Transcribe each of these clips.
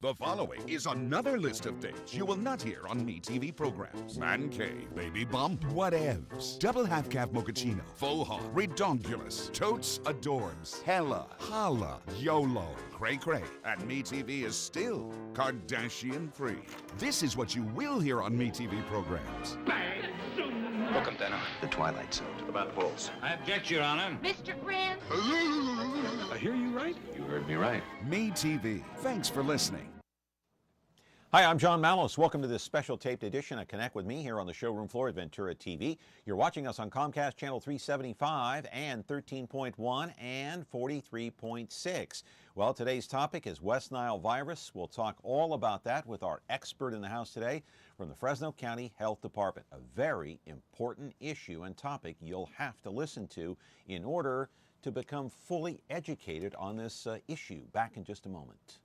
The following is another list of things you will not hear on MeTV programs. Man cave, baby bump, whatevs, double half-calf mochaccino, faux hog, redonkulous, totes adorbs, hella, holla, YOLO, cray-cray. And MeTV is still Kardashian-free. This is what you will hear on MeTV programs. Welcome, Denno. The Twilight Zone. About Bulls. I object, Your Honor. Mr. Grant. I hear you right. You heard me right. MeTV. Thanks for listening. Hi, I'm John Malos. Welcome to this special taped edition of Connect with Me here on the showroom floor at Ventura TV. You're watching us on Comcast Channel 375 and 13.1 and 43.6. Well, today's topic is West Nile virus. We'll talk all about that with our expert in the house today from the Fresno County Health Department. A very important issue and topic you'll have to listen to in order to become fully educated on this issue. Back in just a moment.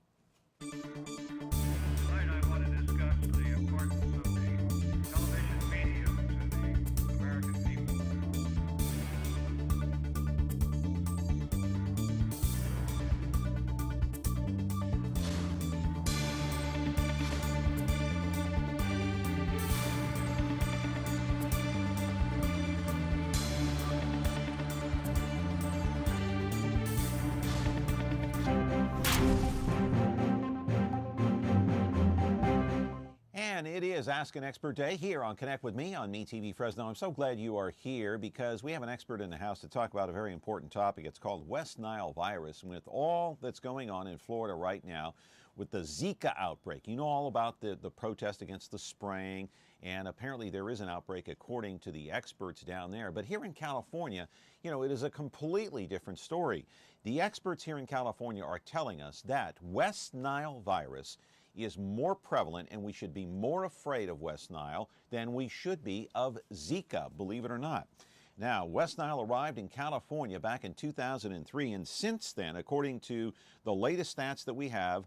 And it is Ask an Expert Day here on Connect with Me on MeTV Fresno. I'm so glad you are here because we have an expert in the house to talk about a very important topic. It's called West Nile virus. And with all that's going on in Florida right now with the Zika outbreak, you know all about the protest against the spraying, and apparently there is an outbreak according to the experts down there. But here in California, you know, it is a completely different story. The experts here in California are telling us that West Nile virus is more prevalent and we should be more afraid of West Nile than we should be of Zika, believe it or not. Now, West Nile arrived in California back in 2003, and since then, according to the latest stats that we have,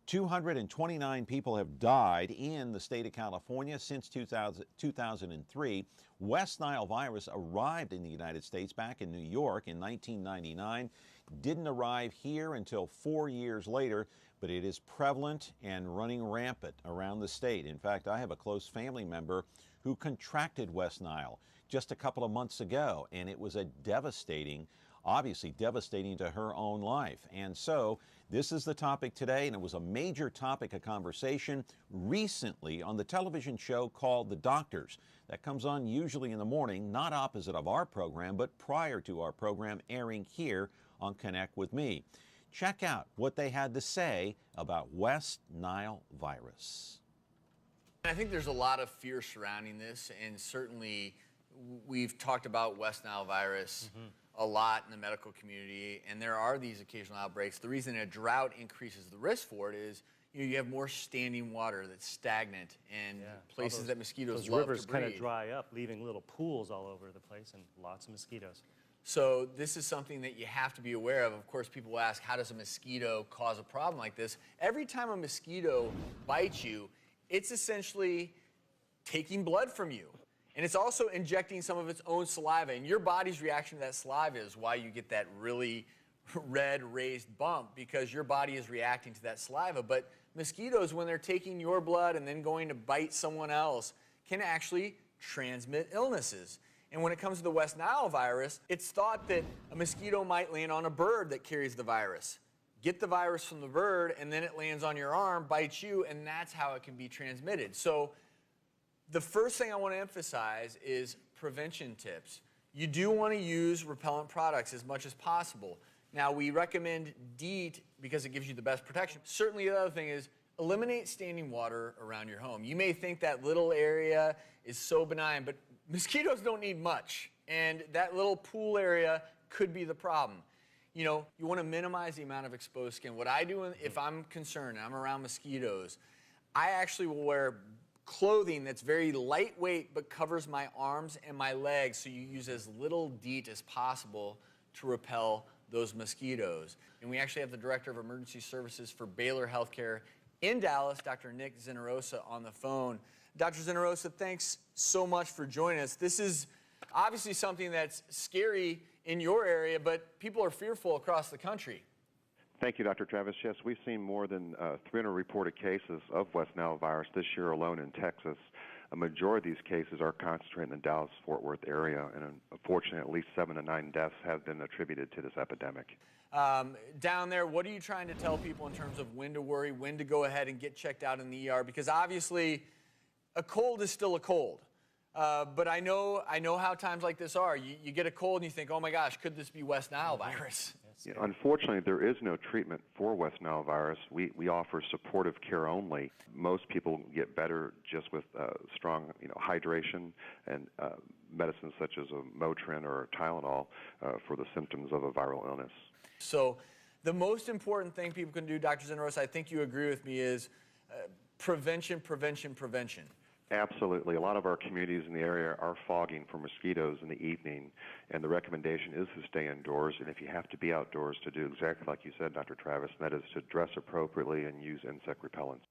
229 people have died in the state of California since 2003. West Nile virus arrived in the United States back in New York in 1999, didn't arrive here until 4 years later, but it is prevalent and running rampant around the state. In fact, I have a close family member who contracted West Nile just a couple of months ago, and it was a obviously devastating to her own life. And so this is the topic today, and it was a major topic of conversation recently on the television show called The Doctors. That comes on usually in the morning, not opposite of our program, but prior to our program airing here on Connect with Me. Check out what they had to say about West Nile virus. I think there's a lot of fear surrounding this, and certainly we've talked about West Nile virus a lot in the medical community, and there are these occasional outbreaks. The reason a drought increases the risk for it is you have more standing water that's stagnant, and places that mosquitoes love to breed. Those rivers kind of dry up, leaving little pools all over the place and lots of mosquitoes. So this is something that you have to be aware of. Of course, people will ask, how does a mosquito cause a problem like this? Every time a mosquito bites you, it's essentially taking blood from you. And it's also injecting some of its own saliva. And your body's reaction to that saliva is why you get that really red raised bump, because your body is reacting to that saliva. But mosquitoes, when they're taking your blood and then going to bite someone else, can actually transmit illnesses. And when it comes to the West Nile virus, it's thought that a mosquito might land on a bird that carries the virus, get the virus from the bird, and then it lands on your arm, bites you, and that's how it can be transmitted. So the first thing I want to emphasize is prevention tips. You do want to use repellent products as much as possible. Now, we recommend DEET because it gives you the best protection. Certainly the other thing is eliminate standing water around your home. You may think that little area is so benign, but mosquitoes don't need much, and that little pool area could be the problem. You know, you want to minimize the amount of exposed skin. What I do if I'm concerned and I'm around mosquitoes, I actually will wear clothing that's very lightweight but covers my arms and my legs, so you use as little DEET as possible to repel those mosquitoes. And we actually have the Director of Emergency Services for Baylor Healthcare in Dallas, Dr. Nick Zinarosa, on the phone. Dr. Zinarosa, thanks so much for joining us. This is obviously something that's scary in your area, but people are fearful across the country. Thank you, Dr. Travis. Yes, we've seen more than 300 reported cases of West Nile virus this year alone in Texas. A majority of these cases are concentrated in the Dallas-Fort Worth area, and unfortunately, at least 7 to 9 deaths have been attributed to this epidemic. Down there, what are you trying to tell people in terms of when to worry, when to go ahead and get checked out in the ER? Because obviously, a cold is still a cold. But I know how times like this are. You get a cold and you think, oh my gosh, could this be West Nile virus? Yeah, unfortunately, there is no treatment for West Nile virus. We offer supportive care only. Most people get better just with strong hydration and medicines such as a Motrin or Tylenol for the symptoms of a viral illness. So the most important thing people can do, Dr. Zinneros, I think you agree with me, is prevention, prevention, prevention. Absolutely. A lot of our communities in the area are fogging for mosquitoes in the evening, and the recommendation is to stay indoors, and if you have to be outdoors, to do exactly like you said, Dr. Travis, and that is to dress appropriately and use insect repellents.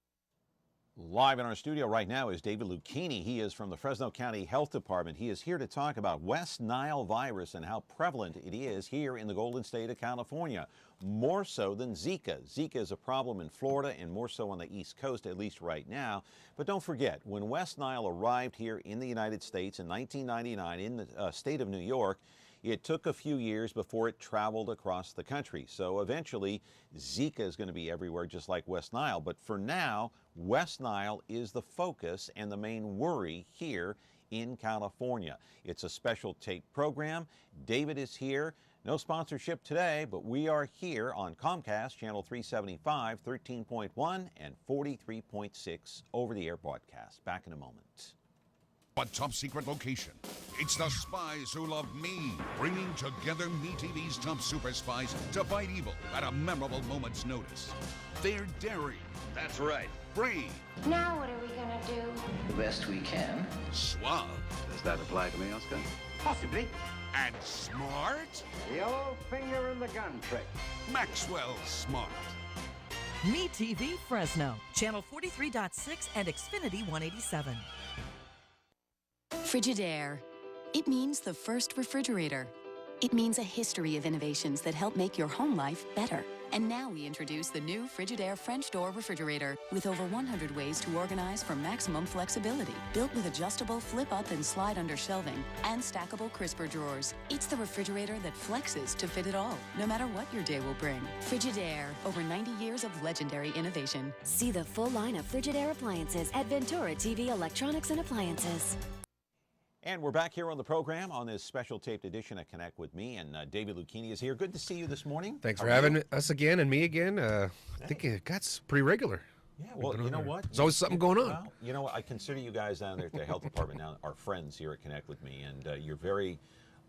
Live in our studio right now is David Luchini. He is from the Fresno County Health Department. He is here to talk about West Nile virus and how prevalent it is here in the Golden State of California, more so than Zika. Zika is a problem in Florida and more so on the East Coast, at least right now. But don't forget, when West Nile arrived here in the United States in 1999 in the state of New York, it took a few years before it traveled across the country. So eventually, Zika is going to be everywhere just like West Nile. But for now, West Nile is the focus and the main worry here in California. It's a special tape program. David is here. No sponsorship today, but we are here on Comcast, Channel 375, 13.1, and 43.6 over-the-air broadcast. Back in a moment. A top-secret location. It's the spies who love me, bringing together MeTV's top super spies to fight evil at a memorable moment's notice. They're daring. That's right. Brave. Now what are we gonna do? The best we can. Suave. Does that apply to me, Oscar? Possibly. And smart. The old finger in the gun trick. Maxwell Smart. MeTV Fresno, Channel 43.6 and Xfinity 187. Frigidaire. It means the first refrigerator. It means a history of innovations that help make your home life better. And now we introduce the new Frigidaire French door refrigerator with over 100 ways to organize for maximum flexibility. Built with adjustable flip-up and slide-under shelving and stackable crisper drawers. It's the refrigerator that flexes to fit it all, no matter what your day will bring. Frigidaire, over 90 years of legendary innovation. See the full line of Frigidaire appliances at Ventura TV Electronics and Appliances. And we're back here on the program on this special taped edition of Connect with Me, and David Luchini is here. Good to see you this morning. Thanks for having us again and me again. I think it got pretty regular. Yeah, well, you know what? There's always something going on. Well, you know what? I consider you guys down there at the health department now our friends here at Connect with Me, and you're very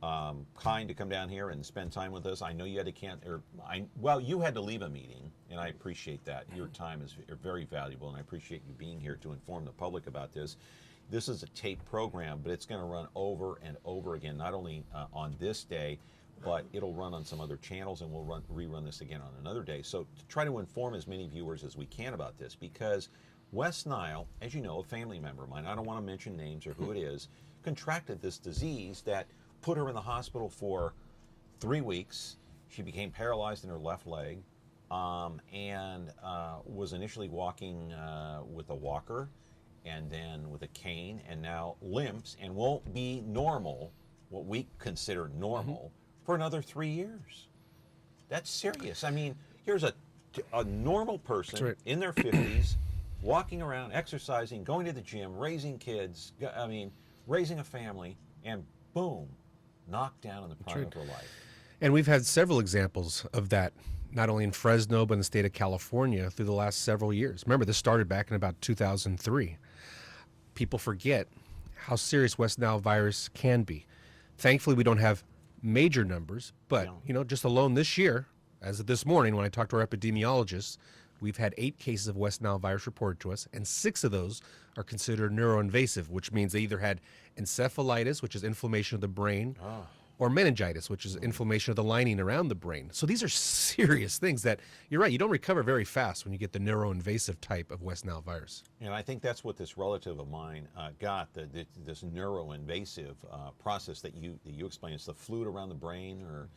kind to come down here and spend time with us. I know you had to you had to leave a meeting, and I appreciate that. Your time is very valuable, and I appreciate you being here to inform the public about this. This is a tape program, but it's going to run over and over again, not only on this day, but it'll run on some other channels, and we'll rerun this again on another day. So to try to inform as many viewers as we can about this, because West Nile, as you know, a family member of mine, I don't want to mention names or who it is, contracted this disease that put her in the hospital for 3 weeks. She became paralyzed in her left leg and was initially walking with a walker, and then with a cane, and now limps, and won't be normal, what we consider normal, for another 3 years. That's serious. I mean, here's a normal person in their 50s, walking around, exercising, going to the gym, raising kids, raising a family, and boom, knocked down in the prime of her life. And we've had several examples of that, not only in Fresno, but in the state of California through the last several years. Remember, this started back in about 2003. People forget how serious West Nile virus can be. Thankfully, we don't have major numbers, but just alone this year, as of this morning when I talked to our epidemiologists, we've had 8 cases of West Nile virus reported to us, and 6 of those are considered neuroinvasive, which means they either had encephalitis, which is inflammation of the brain, or meningitis, which is inflammation of the lining around the brain. So these are serious things that, you're right, you don't recover very fast when you get the neuroinvasive type of West Nile virus. And I think that's what this relative of mine got, this neuroinvasive process that you explained. It's the fluid around the brain, or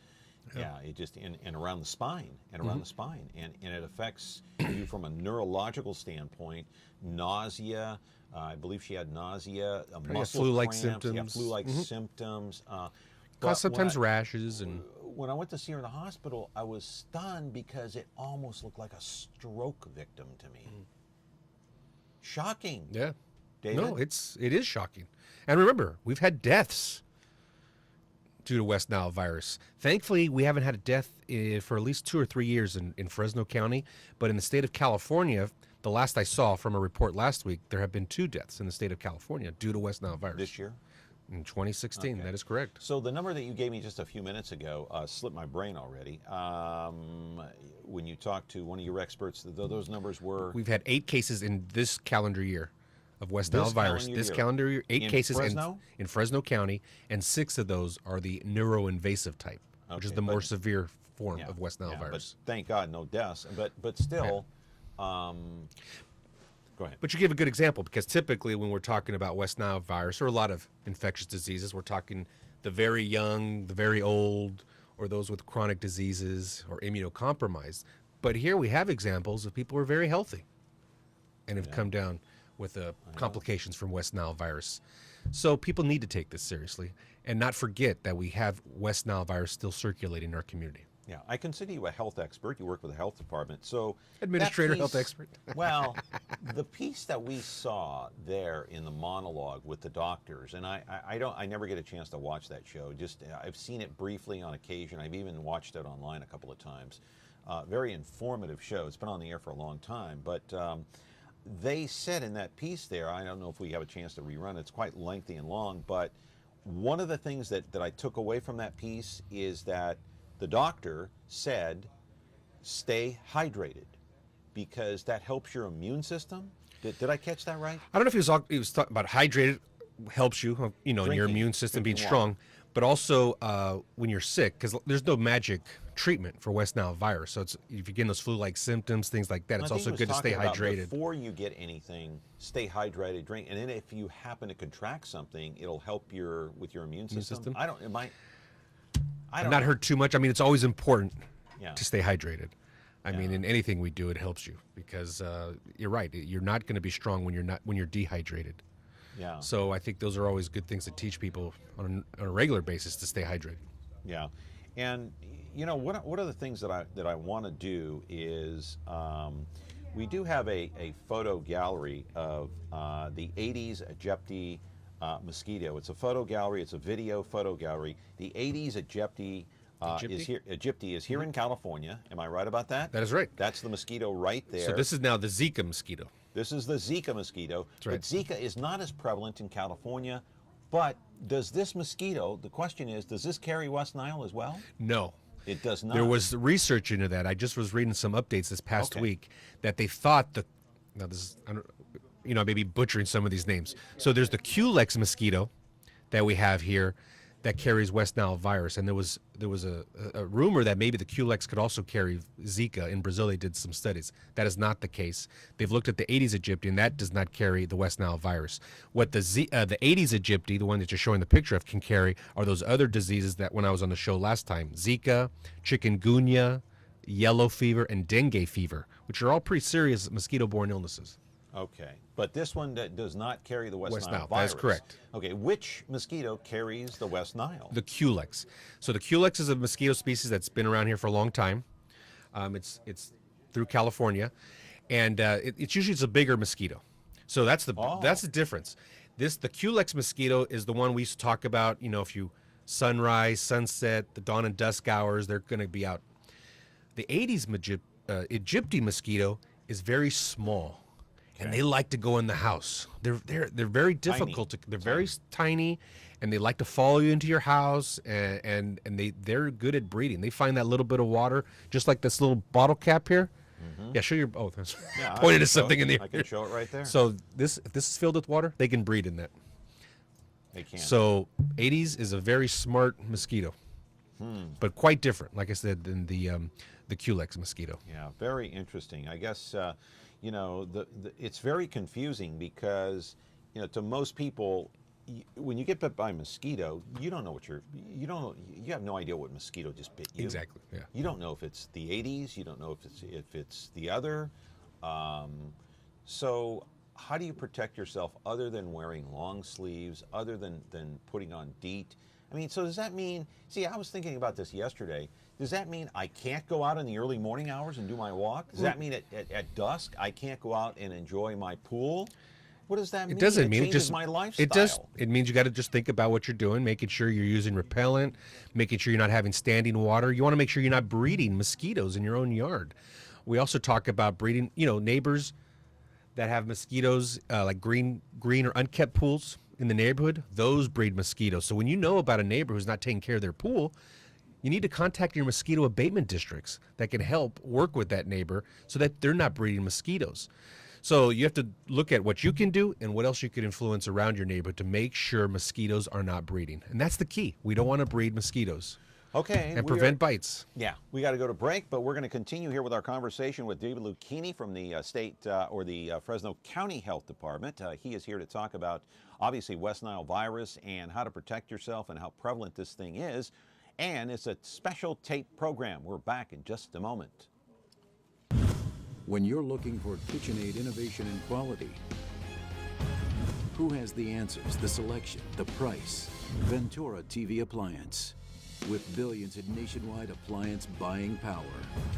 Yeah, it just and around the spine and around the spine, and it affects you from a neurological standpoint. Nausea, I believe she had nausea, muscle flu-like cramps, symptoms. yeah, flu-like symptoms. Cause sometimes rashes and. When I went to see her in the hospital, I was stunned because it almost looked like a stroke victim to me. Shocking. Yeah. David? No, it is shocking. And remember, we've had deaths due to West Nile virus. Thankfully, we haven't had a death for at least 2 or 3 years in Fresno County. But in the state of California, the last I saw from a report last week, there have been 2 deaths in the state of California due to West Nile virus. This year? In 2016, Okay. That is correct. So the number that you gave me just a few minutes ago slipped my brain already. When you talked to one of your experts, those numbers were... We've had 8 cases in this calendar year of West Nile virus. This calendar year, 8 cases in Fresno County, and 6 of those are the neuroinvasive type, which is the more severe form of West Nile virus. But thank God, no deaths. But still... Go ahead. But you give a good example, because typically when we're talking about West Nile virus or a lot of infectious diseases, we're talking the very young, the very old, or those with chronic diseases or immunocompromised. But here we have examples of people who are very healthy and have come down with complications from West Nile virus. So people need to take this seriously and not forget that we have West Nile virus still circulating in our community. Yeah, I consider you a health expert. You work with the health department, so administrator, health expert. Well, the piece that we saw there in the monologue with the doctors, and I never get a chance to watch that show. Just I've seen it briefly on occasion. I've even watched it online a couple of times. Very informative show. It's been on the air for a long time, but they said in that piece there, I don't know if we have a chance to rerun it. It's quite lengthy and long, but one of the things that I took away from that piece is that the doctor said, stay hydrated, because that helps your immune system. Did I catch that right? I don't know if he was talking about hydrated helps you, in your immune system being strong, but also when you're sick, because there's no magic treatment for West Nile virus. So if you're getting those flu-like symptoms, things like that, it's also good to stay hydrated. Before you get anything, stay hydrated, drink, and then if you happen to contract something, it'll help with your immune system. I've not heard too much. I mean, it's always important Yeah. to stay hydrated. I mean, in anything we do, it helps you, because you're right. You're not going to be strong when you're dehydrated. Yeah. So I think those are always good things to teach people on a regular basis to stay hydrated. Yeah, and one of the things that I want to do is we do have a photo gallery of the 80s Egypti mosquito. It's a photo gallery. It's a video photo gallery. The 80s Egypti is here in California. Am I right about that? That is right. That's the mosquito right there. So this is now the Zika mosquito. This is the Zika mosquito. That's right. But Zika is not as prevalent in California. But does this mosquito, the question is, does this carry West Nile as well? No. It does not. There was research into that. I just was reading some updates this past week that they thought I may be butchering some of these names. So there's the Culex mosquito that we have here that carries West Nile virus, and there was a rumor that maybe the Culex could also carry Zika. In Brazil, they did some studies. That is not the case. They've looked at the Aedes aegypti, and that does not carry the West Nile virus. What the Aedes aegypti, the one that you're showing the picture of, can carry are those other diseases that when I was on the show last time: Zika, chikungunya, yellow fever, and dengue fever, which are all pretty serious mosquito-borne illnesses. Okay, but this one does not carry the West Nile virus. That is correct. Okay, which mosquito carries the West Nile? The Culex. So the Culex is a mosquito species that's been around here for a long time. It's through California, and it's a bigger mosquito. So that's the difference. The Culex mosquito is the one we used to talk about. If you sunrise, sunset, the dawn and dusk hours, they're going to be out. The Aedes aegypti mosquito is very small. And they like to go in the house. They're very difficult. They're very tiny, and they like to follow you into your house. And they're good at breeding. They find that little bit of water, just like this little bottle cap here. Mm-hmm. Yeah, show your. Oh, that's pointed at something in the. I can show it right there. So if this is filled with water, they can breed in that. They can. So Aedes is a very smart mosquito, but quite different, like I said, than the Culex mosquito. Yeah, very interesting. I guess. It's very confusing because, to most people, when you get bit by a mosquito, you don't know what you have no idea what mosquito just bit you. Exactly. Yeah. You don't know if it's the Aedes. You don't know if it's the other. So how do you protect yourself other than wearing long sleeves, other than putting on DEET? I mean, so does that mean? See, I was thinking about this yesterday. Does that mean I can't go out in the early morning hours and do my walk? Does that mean at dusk I can't go out and enjoy my pool? What does that mean? It doesn't mean changes just my lifestyle. It means you got to just think about what you're doing, making sure you're using repellent, making sure you're not having standing water. You want to make sure you're not breeding mosquitoes in your own yard. We also talk about breeding, neighbors that have mosquitoes, like green or unkept pools in the neighborhood. Those breed mosquitoes. So when you know about a neighbor who's not taking care of their pool, you need to contact your mosquito abatement districts that can help work with that neighbor so that they're not breeding mosquitoes. So you have to look at what you can do and what else you can influence around your neighborhood to make sure mosquitoes are not breeding. And that's the key. We don't want to breed mosquitoes. Okay. And prevent bites. Yeah, we got to go to break, but we're going to continue here with our conversation with David Luchini from the Fresno County Health Department. He is here to talk about, obviously, West Nile virus and how to protect yourself and how prevalent this thing is. And it's a special tape program. We're back in just a moment. When you're looking for KitchenAid innovation and quality, who has the answers, the selection, the price? Ventura TV Appliance. With billions in nationwide appliance buying power,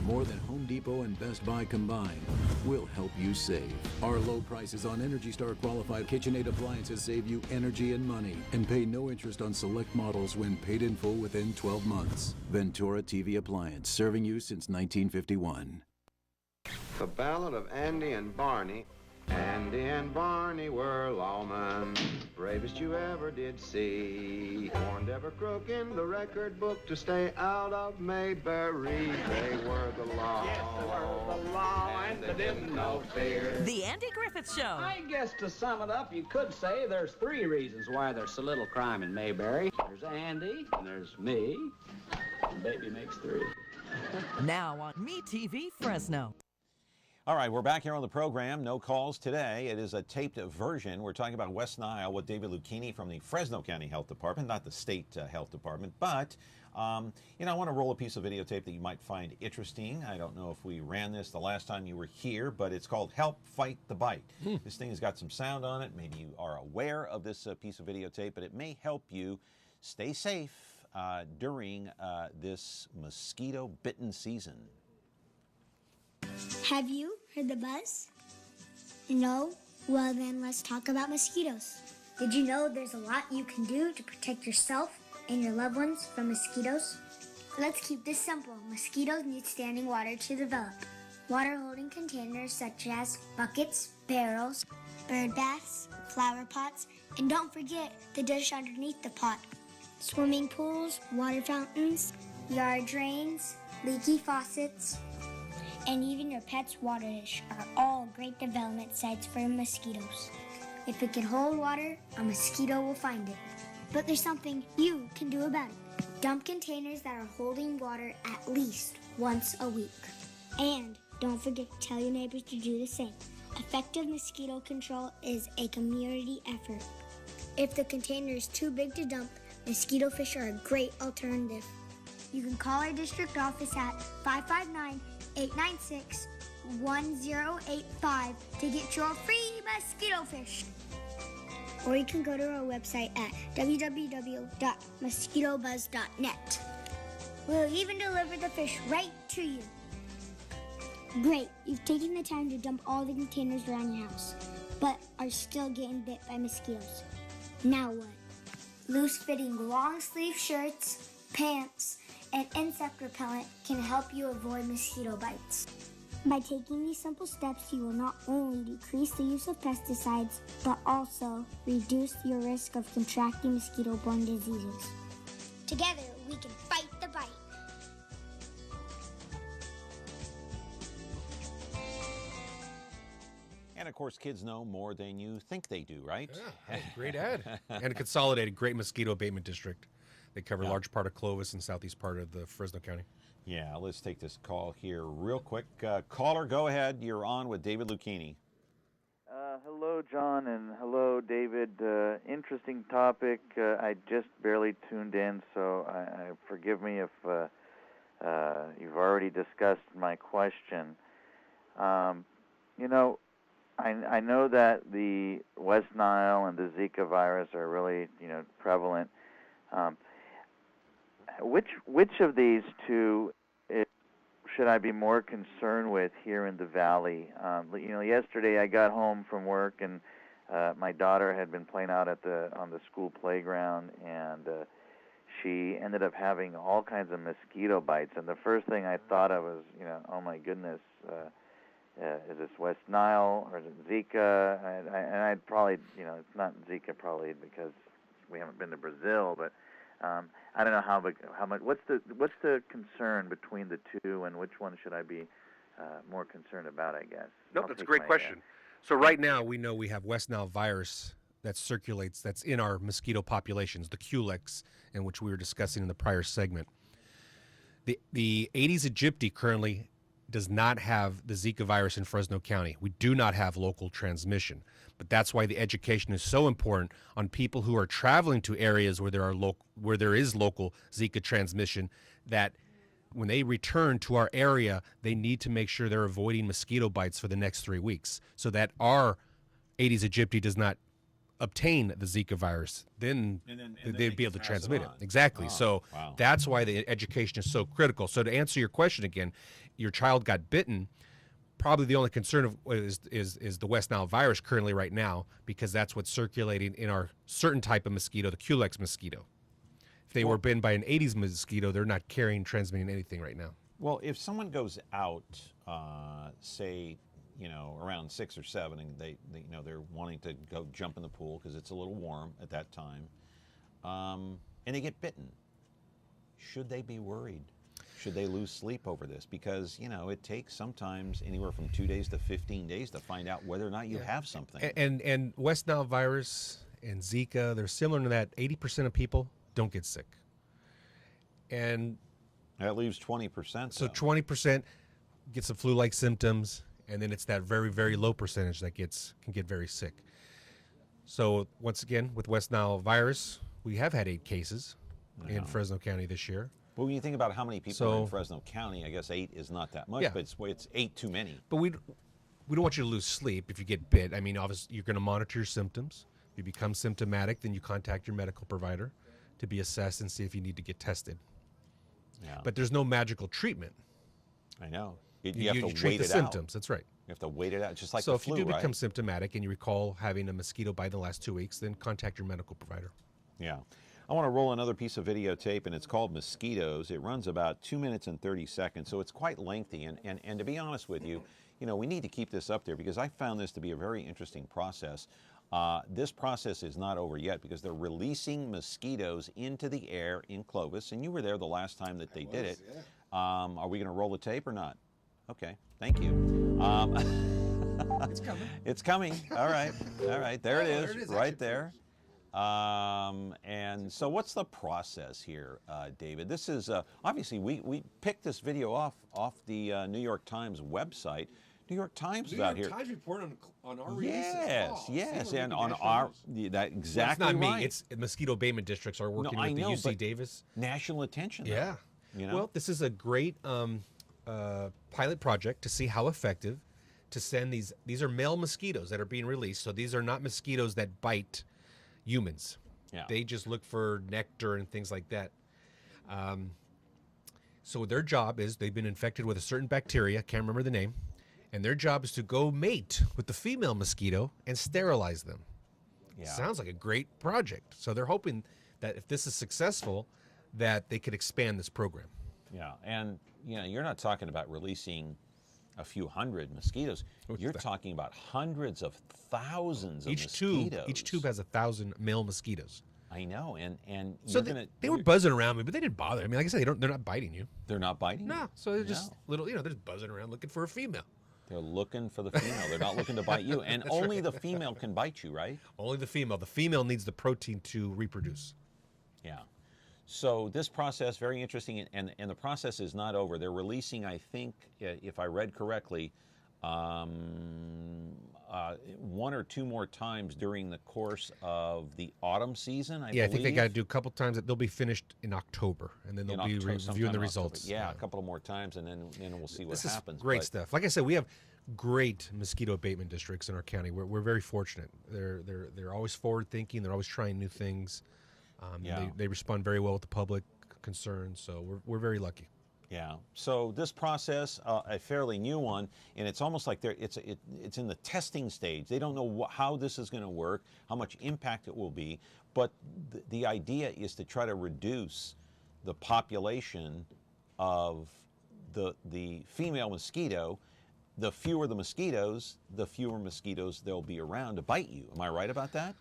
more than Home Depot and Best Buy combined, will help you save. Our low prices on Energy Star qualified KitchenAid appliances save you energy and money, and pay no interest on select models when paid in full within 12 months. Ventura TV Appliance, serving you since 1951. The Ballad of Andy and Barney. Andy and Barney were lawmen, bravest you ever did see. Warned every crook in the record book to stay out of Mayberry. They were the law. Yes, they were the law, and they didn't know fear. The Andy Griffith Show. I guess to sum it up, you could say there's 3 reasons why there's so little crime in Mayberry. There's Andy, and there's me, and baby makes 3. Now on MeTV Fresno. All right, we're back here on the program. No calls today. It is a taped version. We're talking about West Nile with David Luchini from the Fresno County Health Department, not the state health department. But, I want to roll a piece of videotape that you might find interesting. I don't know if we ran this the last time you were here, but it's called Help Fight the Bite. This thing has got some sound on it. Maybe you are aware of this piece of videotape, but it may help you stay safe during this mosquito-bitten season. Have you heard the buzz? No? Well then, let's talk about mosquitoes. Did you know there's a lot you can do to protect yourself and your loved ones from mosquitoes? Let's keep this simple. Mosquitoes need standing water to develop. Water-holding containers such as buckets, barrels, bird baths, flower pots, and don't forget the dish underneath the pot. Swimming pools, water fountains, yard drains, leaky faucets, and even your pet's water dish are all great development sites for mosquitoes. If it can hold water, a mosquito will find it. But there's something you can do about it. Dump containers that are holding water at least once a week. And don't forget to tell your neighbors to do the same. Effective mosquito control is a community effort. If the container is too big to dump, mosquito fish are a great alternative. You can call our district office at 559-896-1085 to get your free mosquito fish. Or you can go to our website at www.mosquitobuzz.net. We'll even deliver the fish right to you. Great, you've taken the time to dump all the containers around your house, but are still getting bit by mosquitoes. Now what? Loose-fitting long-sleeve shirts, pants, and insect repellent can help you avoid mosquito bites. By taking these simple steps, you will not only decrease the use of pesticides, but also reduce your risk of contracting mosquito-borne diseases. Together, we can fight the bite. And of course, kids know more than you think they do, right? Yeah, great ad. And a consolidated great mosquito abatement district. They cover a large part of Clovis and southeast part of the Fresno County. Yeah, let's take this call here real quick. Caller, go ahead. You're on with David Luchini. Hello, John, and hello, David. Interesting topic. I just barely tuned in, so forgive me if you've already discussed my question. You know, I know that the West Nile and the Zika virus are really, prevalent. Which of these two should I be more concerned with here in the Valley? Yesterday I got home from work and my daughter had been playing out on the school playground, and she ended up having all kinds of mosquito bites. And the first thing I thought of was, oh my goodness, is this West Nile or is it Zika? And I'd probably, it's not Zika probably because we haven't been to Brazil, but I don't know how much. What's the concern between the two, and which one should I be more concerned about? I guess. Nope, that's a great question. So right now we know we have West Nile virus that circulates, that's in our mosquito populations, the Culex, in which we were discussing in the prior segment. The Aedes aegypti currently does not have the Zika virus in Fresno County. We do not have local transmission, but that's why the education is so important on people who are traveling to areas where there is local Zika transmission, that when they return to our area, they need to make sure they're avoiding mosquito bites for the next 3 weeks so that our Aedes aegypti does not obtain the Zika virus. Then they'd be able to transmit it. Exactly. Oh, so wow. That's why the education is so critical. So to answer your question again, your child got bitten. Probably the only concern is the West Nile virus currently right now, because that's what's circulating in our certain type of mosquito, the Culex mosquito. If they were bitten by an Aedes mosquito, they're not transmitting anything right now. Well, if someone goes out, say, around 6 or 7, and they're wanting to go jump in the pool because it's a little warm at that time, and they get bitten, should they be worried? Should they lose sleep over this? Because, it takes sometimes anywhere from 2 days to 15 days to find out whether or not you have something. And West Nile virus and Zika, they're similar in that 80% of people don't get sick. And that leaves 20%. So 20% get some flu-like symptoms, and then it's that very, very low percentage that can get very sick. So once again, with West Nile virus, we have had 8 cases in Fresno County this year. Well, when you think about how many people are in Fresno County, I guess 8 is not that much, but it's 8 too many. But we don't want you to lose sleep if you get bit. I mean, obviously, you're going to monitor your symptoms. If you become symptomatic, then you contact your medical provider to be assessed and see if you need to get tested. Yeah. But there's no magical treatment. I know. You have to treat wait the it symptoms. out. That's right. You have to wait it out, just like so the if flu, you do right? become symptomatic and you recall having a mosquito bite in the last 2 weeks, then contact your medical provider. Yeah. I want to roll another piece of videotape, and it's called Mosquitoes. It runs about 2 minutes and 30 seconds, so it's quite lengthy. And to be honest with you, we need to keep this up there because I found this to be a very interesting process. This process is not over yet because they're releasing mosquitoes into the air in Clovis, and you were there the last time that they did it. Yeah. Are we going to roll the tape or not? Okay, thank you. It's coming. It's coming. All right. All right. There it is right there. And so what's the process here, David? This is, obviously, we picked this video off the New York Times website. New York Times is out here. New York Times report on our release. Yes, and on our, that exactly well, it's not right. me. It's mosquito abatement districts are working with the UC Davis. National attention. Yeah. Well, this is a great pilot project to see how effective to send these are male mosquitoes that are being released. So these are not mosquitoes that bite humans. Yeah. They just look for nectar and things like that. So their job is they've been infected with a certain bacteria, can't remember the name, and their job is to go mate with the female mosquito and sterilize them. Yeah. Sounds like a great project. So they're hoping that if this is successful, that they could expand this program. Yeah, and you're not talking about releasing a few hundred mosquitoes. You're talking about hundreds of thousands of mosquitoes. Each tube has 1,000 male mosquitoes. I know, and so they were buzzing around me, but they didn't bother. I mean, like I said, they're not biting you. They're not biting. No, so they're just little. They're just buzzing around looking for a female. They're looking for the female. They're not looking to bite you, and only the female can bite you, right? Only the female. The female needs the protein to reproduce. Yeah. So this process, very interesting, and the process is not over. They're releasing, I think, if I read correctly, one or two more times during the course of the autumn season, I Yeah, I think they believe. got to do a couple times. They'll be finished in October, and then they'll be Sometime reviewing the in results. October. Yeah, a couple of more times, and then we'll see what This happens. is great But- stuff. Like I said, we have great mosquito abatement districts in our county. We're very fortunate. They're always forward thinking. They're always trying new things. Yeah. They respond very well with the public concerns. So we're very lucky. Yeah. So this process, a fairly new one, and it's almost like it's in the testing stage. They don't know how this is going to work, how much impact it will be, but the idea is to try to reduce the population of the female mosquito. The fewer the mosquitoes there'll be around to bite you. Am I right about that?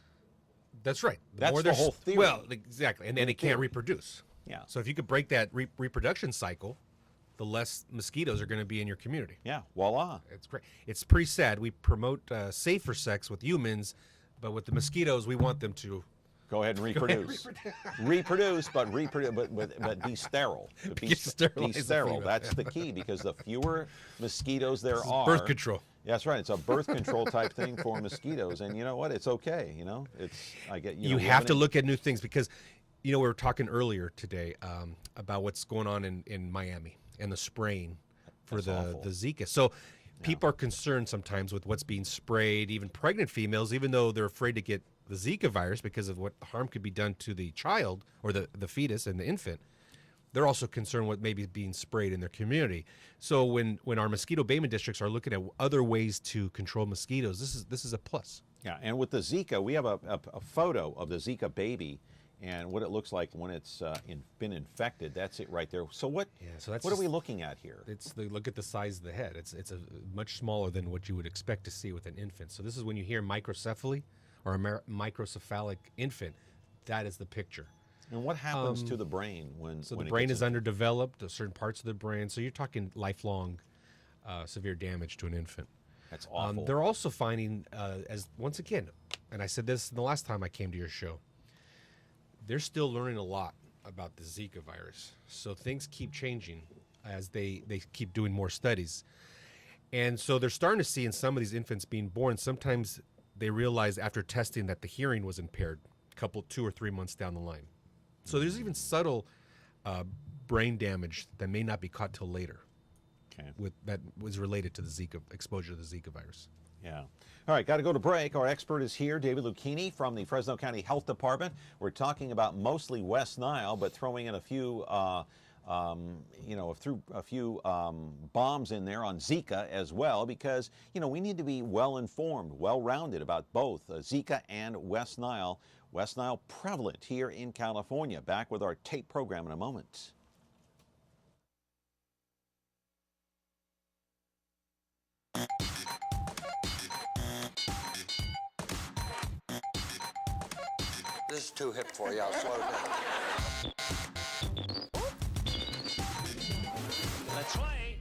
That's right. That's more the there's- whole theory. Well, exactly. And then In it can't theory. reproduce. Yeah. So if you could break that reproduction cycle, the less mosquitoes are going to be in your community. Yeah, voila. It's great. It's pretty sad. We promote safer sex with humans, but with the mosquitoes, we want them to go ahead and reproduce. But be sterile. Be sterilize the sterile. female. That's the key, because the fewer mosquitoes there This is are. birth control. That's right. It's a birth control type thing for mosquitoes, and you know what? It's okay. You have to look at new things because, we were talking earlier today about what's going on in Miami and the spraying for the Zika. So people are concerned sometimes with what's being sprayed, even pregnant females, even though they're afraid to get the Zika virus because of what harm could be done to the child or the fetus and the infant. They're also concerned what may be being sprayed in their community. So when our mosquito abatement districts are looking at other ways to control mosquitoes, this is a plus. Yeah, and with the Zika, we have a photo of the Zika baby and what it looks like when it's been infected. That's it right there. So what are we looking at here? Look at the size of the head. It's a much smaller than what you would expect to see with an infant. So this is when you hear microcephaly or a microcephalic infant, that is the picture. And what happens to the brain when the it brain gets is underdeveloped, certain parts of the brain. So you're talking lifelong severe damage to an infant. That's awful. They're also finding, once again, and I said this the last time I came to your show, they're still learning a lot about the Zika virus. So things keep changing as they keep doing more studies. And so they're starting to see in some of these infants being born, sometimes they realize after testing that the hearing was impaired 2 or 3 months down the line. So there's even subtle brain damage that may not be caught till later. Okay. That was related to the Zika exposure to the Zika virus. Yeah. All right, got to go to break. Our expert is here, David Luchini from the Fresno County Health Department. We're talking about mostly West Nile, but throwing in a few, bombs in there on Zika as well, because we need to be well informed, well rounded about both Zika and West Nile. West Nile prevalent here in California. Back with our tape program in a moment. This is too hip for you. I'll slow it down. Let's play.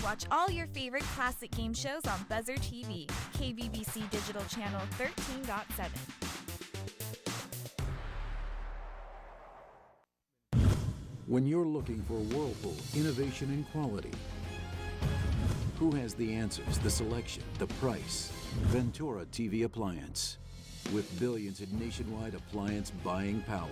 Watch all your favorite classic game shows on Buzzer TV, KVBC Digital Channel 13.7. When you're looking for Whirlpool innovation and quality, who has the answers, the selection, the price? Ventura TV Appliance. With billions in nationwide appliance buying power,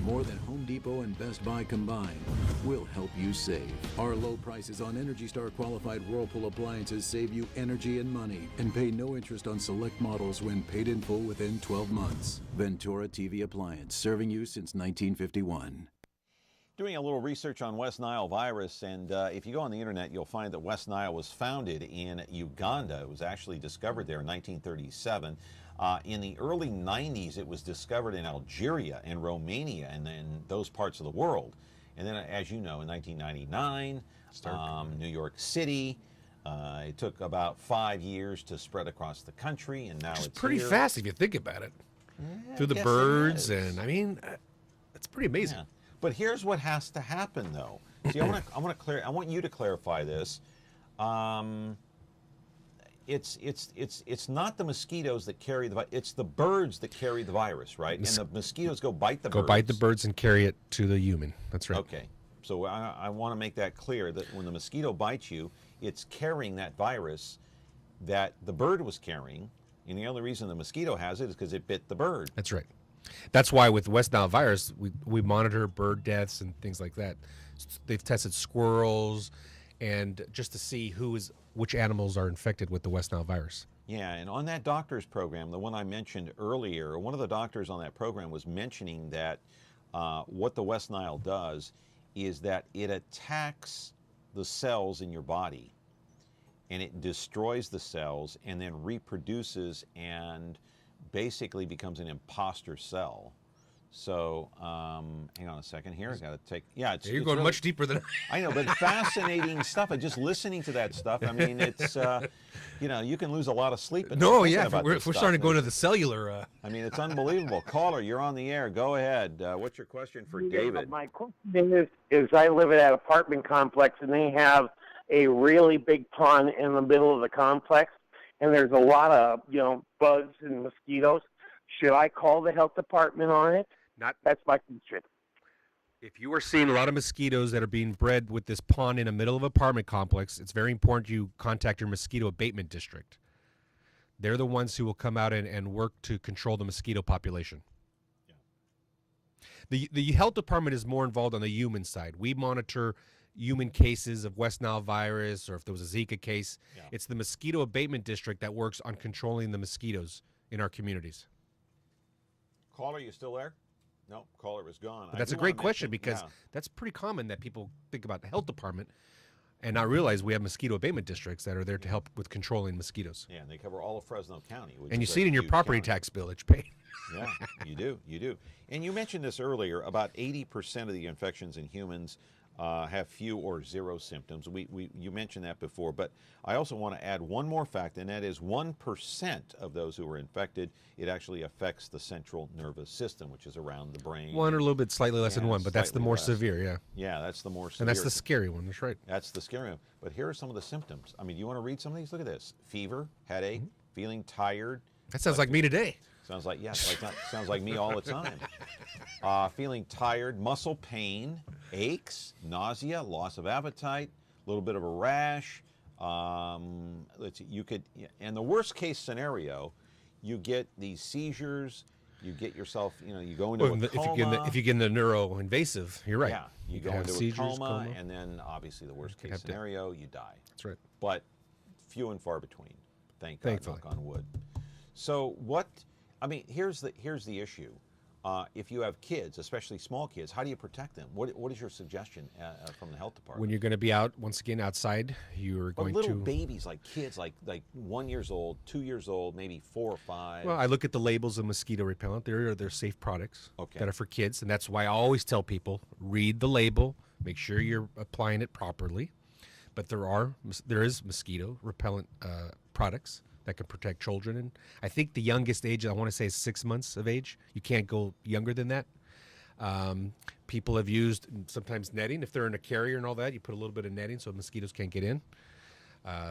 more than Home Depot and Best Buy combined, will help you save. Our low prices on Energy Star qualified Whirlpool appliances save you energy and money, and pay no interest on select models when paid in full within 12 months. Ventura TV Appliance, serving you since 1951. Doing a little research on West Nile virus, and if you go on the internet, you'll find that West Nile was founded in Uganda. It was actually discovered there in 1937. In the early 90s, it was discovered in Algeria and Romania and then those parts of the world. And then, as you know, in 1999, New York City. It took about 5 years to spread across the country, and now it's pretty here. fast if you think about it. Yeah, Through the yes, it birds, is. and it's pretty amazing. Yeah. But here's what has to happen, though. See, I want you to clarify this. It's not the mosquitoes that carry the virus. It's the birds that carry the virus, right? And the mosquitoes go bite the birds. Go bite the birds and carry it to the human. That's right. Okay. So I want to make that clear that when the mosquito bites you, it's carrying that virus that the bird was carrying, and the only reason the mosquito has it is because it bit the bird. That's right. That's why with West Nile virus, we monitor bird deaths and things like that. They've tested squirrels, and just to see which animals are infected with the West Nile virus. Yeah, and on that doctor's program, the one I mentioned earlier, one of the doctors on that program was mentioning that what the West Nile does is that it attacks the cells in your body, and it destroys the cells and then reproduces and basically becomes an imposter cell. So, hang on a second here. I got to take. Yeah, you're going really, much deeper than I know, but fascinating stuff. And just listening to that stuff. I mean, it's you can lose a lot of sleep. No, yeah, we're starting to go into the cellular. I mean, it's unbelievable. Caller, you're on the air. Go ahead. What's your question for David? My question is I live at an apartment complex, and they have a really big pond in the middle of the complex, and there's a lot of bugs and mosquitoes. Should I call the health department on it? That's my question. If you are seeing a lot of mosquitoes that are being bred with this pond in the middle of an apartment complex, it's very important you contact your mosquito abatement district. They're the ones who will come out and work to control the mosquito population. Yeah. The health department is more involved on the human side. We monitor human cases of West Nile virus, or if there was a Zika case. Yeah. It's the mosquito abatement district that works on controlling the mosquitoes in our communities. Caller, you still there? No, caller was gone. But that's a great question because that's pretty common that people think about the health department and not realize we have mosquito abatement districts that are there to help with controlling mosquitoes. Yeah, and they cover all of Fresno County. And you see it in your property tax bill that you pay. Yeah, you do. And you mentioned this earlier, about 80% of the infections in humans have few or zero symptoms. You mentioned that before, but I also want to add one more fact, and that is 1% of those who are infected, it actually affects the central nervous system, which is around the brain. One or a little bit slightly less than one, but that's the more severe, yeah. Yeah, that's the more severe. And that's the scary one, that's right. That's the scary one. But here are some of the symptoms. I mean, do you want to read some of these? Look at this. Fever, headache, feeling tired. That sounds like me today. Sounds like, yes, sounds like me all the time. Feeling tired, muscle pain, aches, nausea, loss of appetite, a little bit of a rash. And the worst case scenario, you get these seizures, you get yourself, you go into a coma. If you get in the neuroinvasive, you're right. Yeah, you go into a coma, and then obviously the worst case scenario, you die. That's right. But few and far between. Thank God, knock on wood. So here's the issue. If you have kids, especially small kids, how do you protect them? What is your suggestion from the health department? When you're going to be out, once again, outside, you're going little babies, like kids, like 1 year old, 2 years old, maybe 4 or 5. Well, I look at the labels of mosquito repellent. They're safe products that are for kids, and that's why I always tell people, read the label, make sure you're applying it properly. But there is mosquito repellent products that can protect children. And I think the youngest age, I want to say, is 6 months of age. You can't go younger than that. People have used sometimes netting. If they're in a carrier and all that, you put a little bit of netting so mosquitoes can't get in.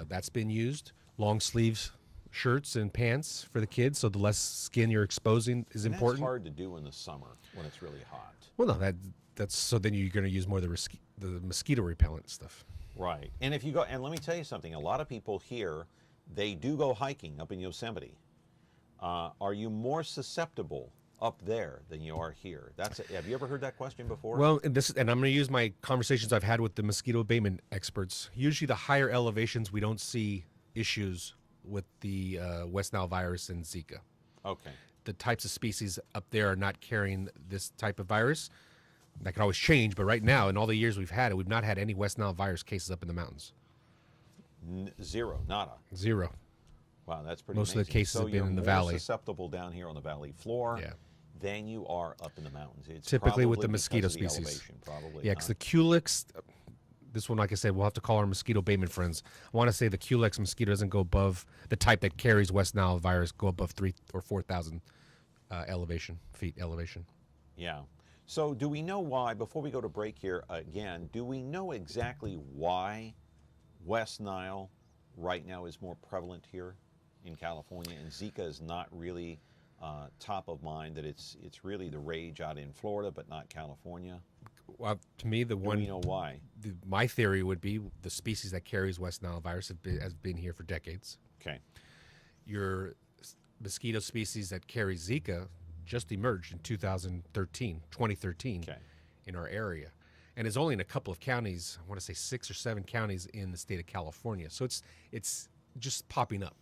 That's been used. Long sleeves shirts and pants for the kids, so the less skin you're exposing is important. That's hard to do in the summer when it's really hot. Well, no, that's so then you're going to use more of the mosquito repellent stuff. Right. And if you go, and let me tell you something, a lot of people here, they do go hiking up in Yosemite. Are you more susceptible up there than you are here? Have you ever heard that question before? Well, and I'm going to use my conversations I've had with the mosquito abatement experts. Usually the higher elevations, we don't see issues with the West Nile virus and Zika. Okay. The types of species up there are not carrying this type of virus. That can always change, but right now, in all the years we've had it, we've not had any West Nile virus cases up in the mountains. Zero, nada. Zero. Wow, that's pretty Most amazing. of the cases have been in the valley. So you're more susceptible down here on the valley floor than you are up in the mountains. It's typically with the mosquito species. Elevation, probably. Yeah, because the Culex, this one, like I said, we'll have to call our mosquito abatement friends. I want to say the Culex mosquito doesn't go above, the type that carries West Nile virus, go above 3,000 or 4,000 feet elevation. Yeah. So do we know why, before we go to break here again, do we know exactly why West Nile right now is more prevalent here in California and Zika is not really top of mind, that it's really the rage out in Florida but not California? Well, to me, the one. Do we know why? My theory would be the species that carries West Nile virus has been here for decades. Okay. Your mosquito species that carry Zika just emerged in 2013, in our area. And it's only in a couple of counties, I want to say 6 or 7 counties in the state of California. So it's just popping up.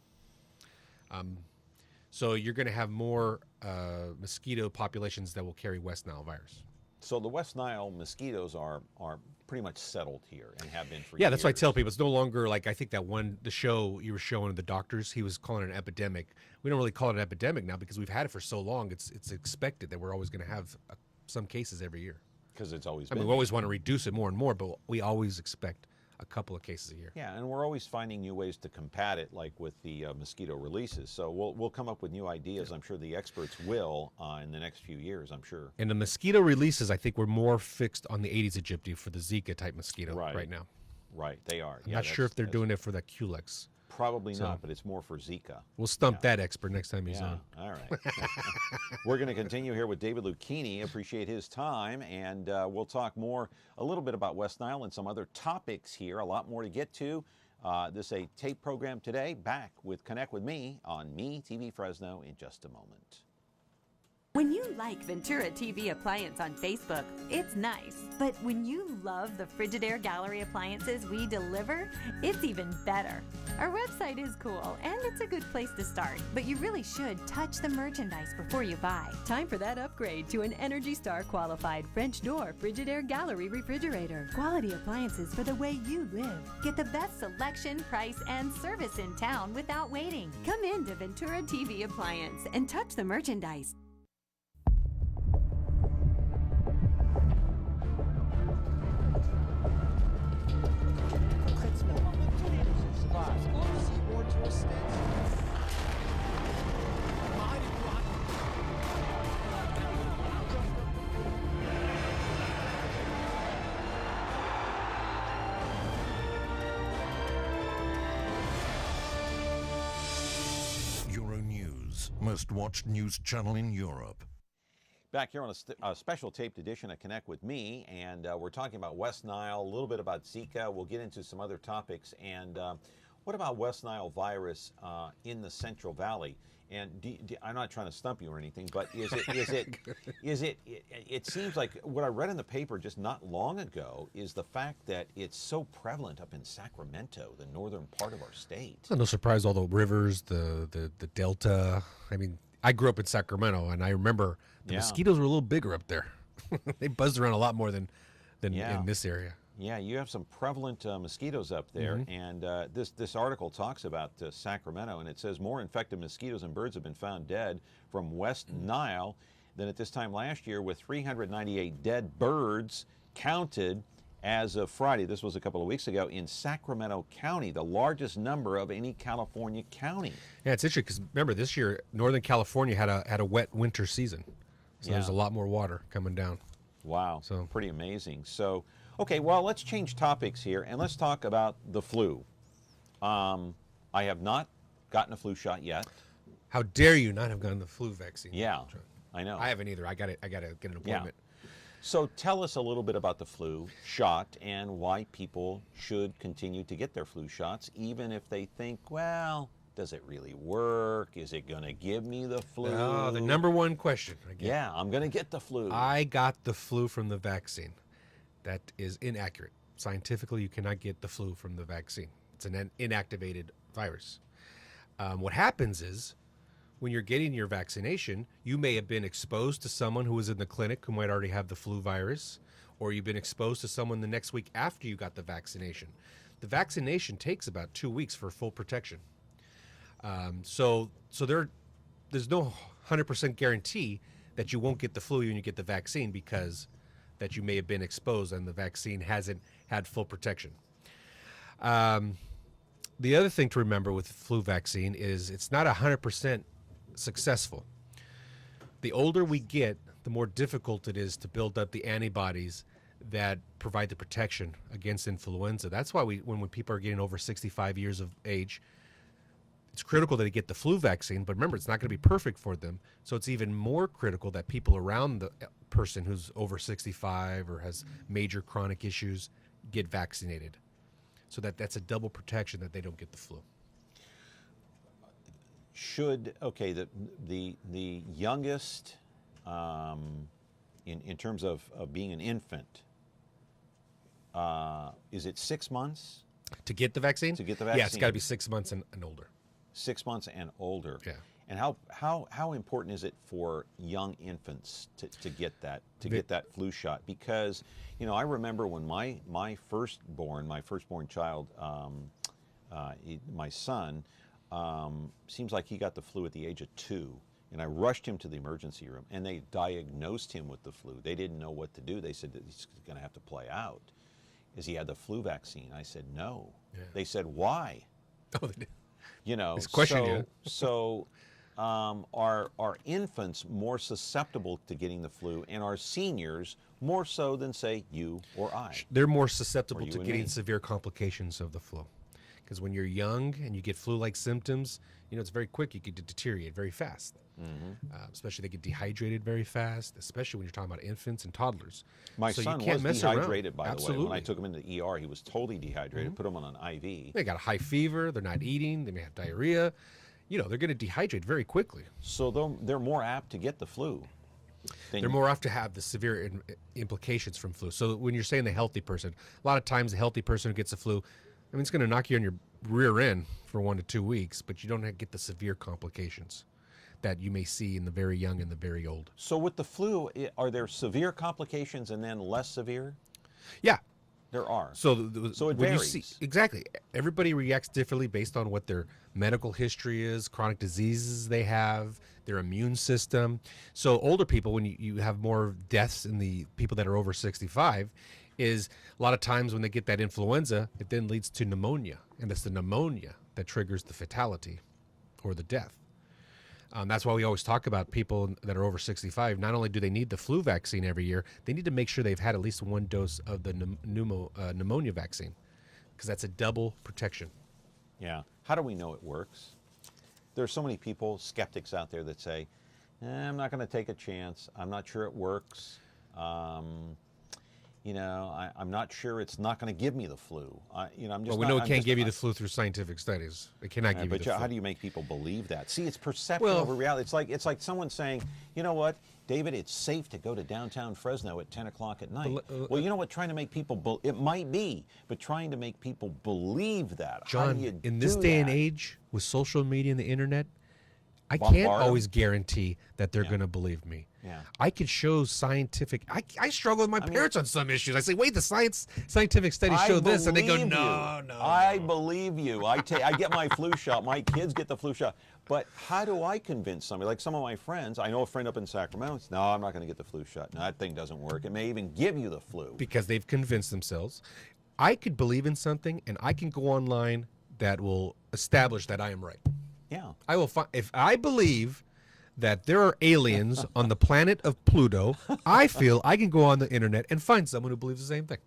So you're going to have more mosquito populations that will carry West Nile virus. So the West Nile mosquitoes are pretty much settled here and have been for years. Yeah, that's why I tell people it's no longer like, I think that the show you were showing the doctors, he was calling it an epidemic. We don't really call it an epidemic now because we've had it for so long. It's expected that we're always going to have some cases every year. Because it's always I mean, we always want to reduce it more and more, but we always expect a couple of cases a year. Yeah, and we're always finding new ways to combat it, like with the mosquito releases. So we'll come up with new ideas. I'm sure the experts will in the next few years, I'm sure. And the mosquito releases, I think we're more fixed on the Aedes aegypti for the Zika type mosquito right now. Right, they are. I'm not sure if they're doing it for the Culex. Probably not, but it's more for Zika. We'll stump that expert next time he's on. All right. We're going to continue here with David Luchini. Appreciate his time, and we'll talk a little bit about West Nile and some other topics here. A lot more to get to. This is a tape program today. Back with Connect with Me on Me TV Fresno in just a moment. When you like Ventura TV Appliance on Facebook, it's nice. But when you love the Frigidaire Gallery appliances we deliver, it's even better. Our website is cool, and it's a good place to start. But you really should touch the merchandise before you buy. Time for that upgrade to an Energy Star qualified French door Frigidaire Gallery refrigerator. Quality appliances for the way you live. Get the best selection, price, and service in town without waiting. Come in to Ventura TV Appliance and touch the merchandise. Euronews, most watched news channel in Europe. Back here on a special taped edition of Connect with Me, and we're talking about West Nile, a little bit about Zika. We'll get into some other topics. And what about West Nile virus in the Central Valley? And I'm not trying to stump you or anything, but it seems like what I read in the paper just not long ago is the fact that it's so prevalent up in Sacramento, the northern part of our state. It's no surprise, all the rivers, the Delta. I mean, I grew up in Sacramento, and I remember the mosquitoes were a little bigger up there. They buzzed around a lot more than in this area. Yeah, you have some prevalent mosquitoes up there, and this article talks about Sacramento, and it says more infected mosquitoes and birds have been found dead from West Nile than at this time last year, with 398 dead birds counted as of Friday. This was a couple of weeks ago in Sacramento County, the largest number of any California county. Yeah, it's interesting because remember this year Northern California had a wet winter season, so there's a lot more water coming down. Wow, so pretty amazing. So, okay, well, let's change topics here and let's talk about the flu. I have not gotten a flu shot yet. How dare you not have gotten the flu vaccine? Yeah, I know. I haven't either. I got to get an appointment. Yeah. So tell us a little bit about the flu shot and why people should continue to get their flu shots, even if they think, well, does it really work? Is it going to give me the flu? Oh, the number one question. Yeah, I'm going to get the flu. I got the flu from the vaccine. That is inaccurate. Scientifically, you cannot get the flu from the vaccine. It's an inactivated virus. What happens is, when you're getting your vaccination, you may have been exposed to someone who was in the clinic who might already have the flu virus, or you've been exposed to someone the next week after you got the vaccination. The vaccination takes about 2 weeks for full protection. So there's no 100% guarantee that you won't get the flu when you get the vaccine, because that you may have been exposed and the vaccine hasn't had full protection. The other thing to remember with the flu vaccine is it's not 100% successful. The older we get, the more difficult it is to build up the antibodies that provide the protection against influenza. That's why when people are getting over 65 years of age, it's critical that they get the flu vaccine, but remember, it's not going to be perfect for them. So it's even more critical that people around person who's over 65 or has major chronic issues get vaccinated. So that's a double protection that they don't get the flu. Should, okay, the youngest, in terms of being an infant, is it 6 months? To get the vaccine? To get the vaccine? Yeah, it's got to be 6 months and older. 6 months and older. Yeah. And how important is it for young infants to get that flu shot? Because, you know, I remember when my firstborn child, my son, seems like he got the flu at the age of 2, and I rushed him to the emergency room, and they diagnosed him with the flu. They didn't know what to do. They said that he's going to have to play out. Is he had the flu vaccine? I said no. Yeah. They said why? Oh, they did. You know, so are infants more susceptible to getting the flu, and are seniors more so than, say, you or I? They're more susceptible to getting severe complications of the flu. Because when you're young and you get flu-like symptoms, you know, it's very quick. You could deteriorate very fast. Especially they get dehydrated very fast, especially when you're talking about infants and toddlers. My son was dehydrated, by the way. When I took him into the ER, he was totally dehydrated. Put him on an IV. They got a high fever. They're not eating. They may have diarrhea. You know, they're going to dehydrate very quickly. So they're more apt to get the flu. They're more apt to have the severe implications from flu. So when you're saying the healthy person, a lot of times the healthy person who gets the flu, I mean, it's going to knock you on your rear end for 1 to 2 weeks, but you don't get the severe complications that you may see in the very young and the very old. So with the flu, are there severe complications and then less severe? Yeah. There are. So it varies. Exactly. Everybody reacts differently based on what their medical history is, chronic diseases they have, their immune system. So older people, when you have more deaths in the people that are over 65, is a lot of times when they get that influenza, it then leads to pneumonia. And it's the pneumonia that triggers the fatality or the death. That's why we always talk about people that are over 65. Not only do they need the flu vaccine every year, they need to make sure they've had at least 1 dose of the pneumonia vaccine, because that's a double protection. Yeah. How do we know it works? There are so many people, skeptics out there that say, I'm not going to take a chance. I'm not sure it works. You know, I'm not sure it's not going to give me the flu. You know, I'm just. Well, we know it can't give you the flu through scientific studies. It cannot give you the flu. But how do you make people believe that? See, it's perception over reality. It's like someone saying, you know what, David, it's safe to go to downtown Fresno at 10 o'clock at night. Well, you know what? Trying to make people it might be, but trying to make people believe that. John, how do you in this day and age with social media and the internet, I can't always guarantee that they're going to believe me. Yeah. I could show scientific. I struggle with my parents on some issues. I say, wait, the scientific studies show this, and they go, no. I believe you. I get my flu shot. My kids get the flu shot. But how do I convince somebody? Like some of my friends, I know a friend up in Sacramento. No, I'm not going to get the flu shot. No, that thing doesn't work. It may even give you the flu because they've convinced themselves. I could believe in something, and I can go online that will establish that I am right. Yeah. I will find if I believe that there are aliens on the planet of Pluto, I feel I can go on the internet and find someone who believes the same thing.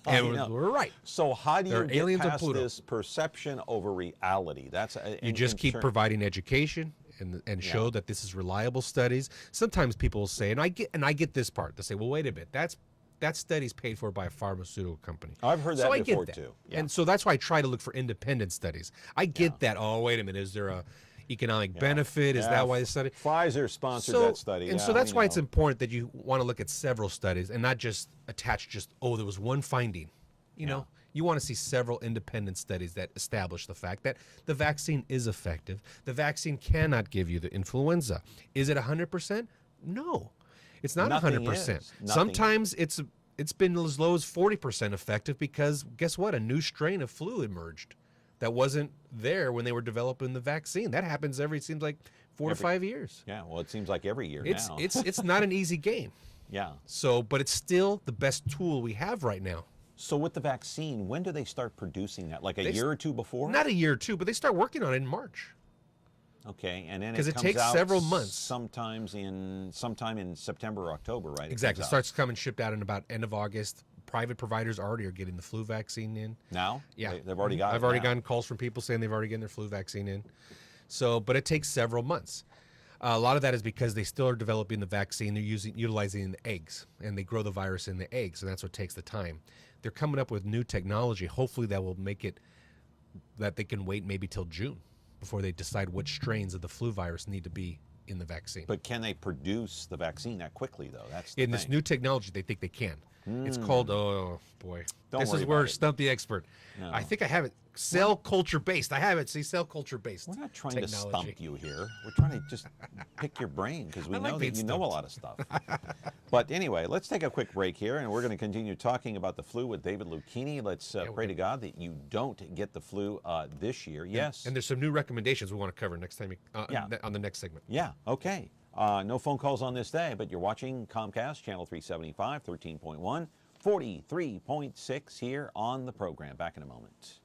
And we're right. So how do you get past this perception over reality? That's you just keep providing education and show that this is reliable studies. Sometimes people will say, and I get this part. They say, well, wait a minute, that study's paid for by a pharmaceutical company. I've heard that before too. Yeah. And so that's why I try to look for independent studies. I get that. Oh, wait a minute, is there a economic benefit? Is that why the study? Pfizer sponsored that study. And so that's why it's important that you want to look at several studies and not just attach there was one finding. You know, you want to see several independent studies that establish the fact that the vaccine is effective. The vaccine cannot give you the influenza. Is it 100%? No, it's not 100%. Sometimes it's been as low as 40% effective because guess what? A new strain of flu emerged that wasn't there when they were developing the vaccine. That happens seems like 4 to 5 years. Yeah, well, it seems like every year now. It's not an easy game. Yeah. So, but it's still the best tool we have right now. So with the vaccine, when do they start producing that? Like a year or two before? Not a year or two, but they start working on it in March. Okay, and then because it takes several months. Sometime in September or October, right? Exactly. It starts coming shipped out in about end of August. Private providers already are getting the flu vaccine in. Now? Yeah. They've already got it. I've already gotten calls from people saying they've already gotten their flu vaccine in. So, but it takes several months. A lot of that is because they still are developing the vaccine. They're utilizing the eggs, and they grow the virus in the eggs, and that's what takes the time. They're coming up with new technology. Hopefully that will make it that they can wait maybe till June before they decide which strains of the flu virus need to be in the vaccine. But can they produce the vaccine that quickly, though? That's the In this thing. new technology, they think they can. It's called, oh boy, Don't this worry is where about it. Stump the Expert. No. I think I have it. Cell culture based. I have it. See, cell culture based. We're not trying technology. to stump you here. We're trying to just pick your brain because we I like know being that you know a stumped. lot of stuff. But anyway, let's take a quick break here, and we're going to continue talking about the flu with David Luchini. Let's pray to God that you don't get the flu this year. Yes. And there's some new recommendations we want to cover next time on the next segment. Yeah, okay. No phone calls on this day, but you're watching Comcast, Channel 375, 13.1, 43.6 here on the program. Back in a moment.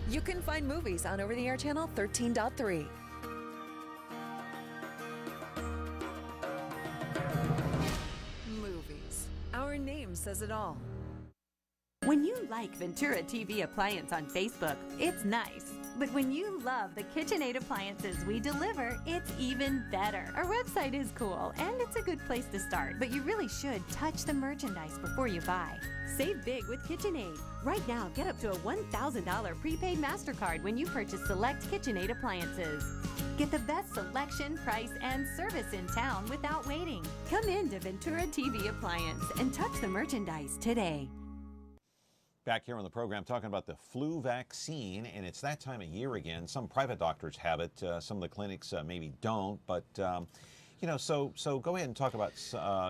You can find movies on over-the-air channel 13.3. Movies. Our name says it all. When you like Ventura TV Appliance on Facebook, it's nice. But when you love the KitchenAid appliances we deliver, it's even better. Our website is cool, and it's a good place to start, but you really should touch the merchandise before you buy. Save big with KitchenAid. Right now, get up to a $1,000 prepaid MasterCard when you purchase select KitchenAid appliances. Get the best selection, price, and service in town without waiting. Come in to Ventura TV Appliance and touch the merchandise today. Back here on the program talking about the flu vaccine, and it's that time of year again. Some private doctors have it. Some of the clinics maybe don't, but you know, so go ahead and talk about.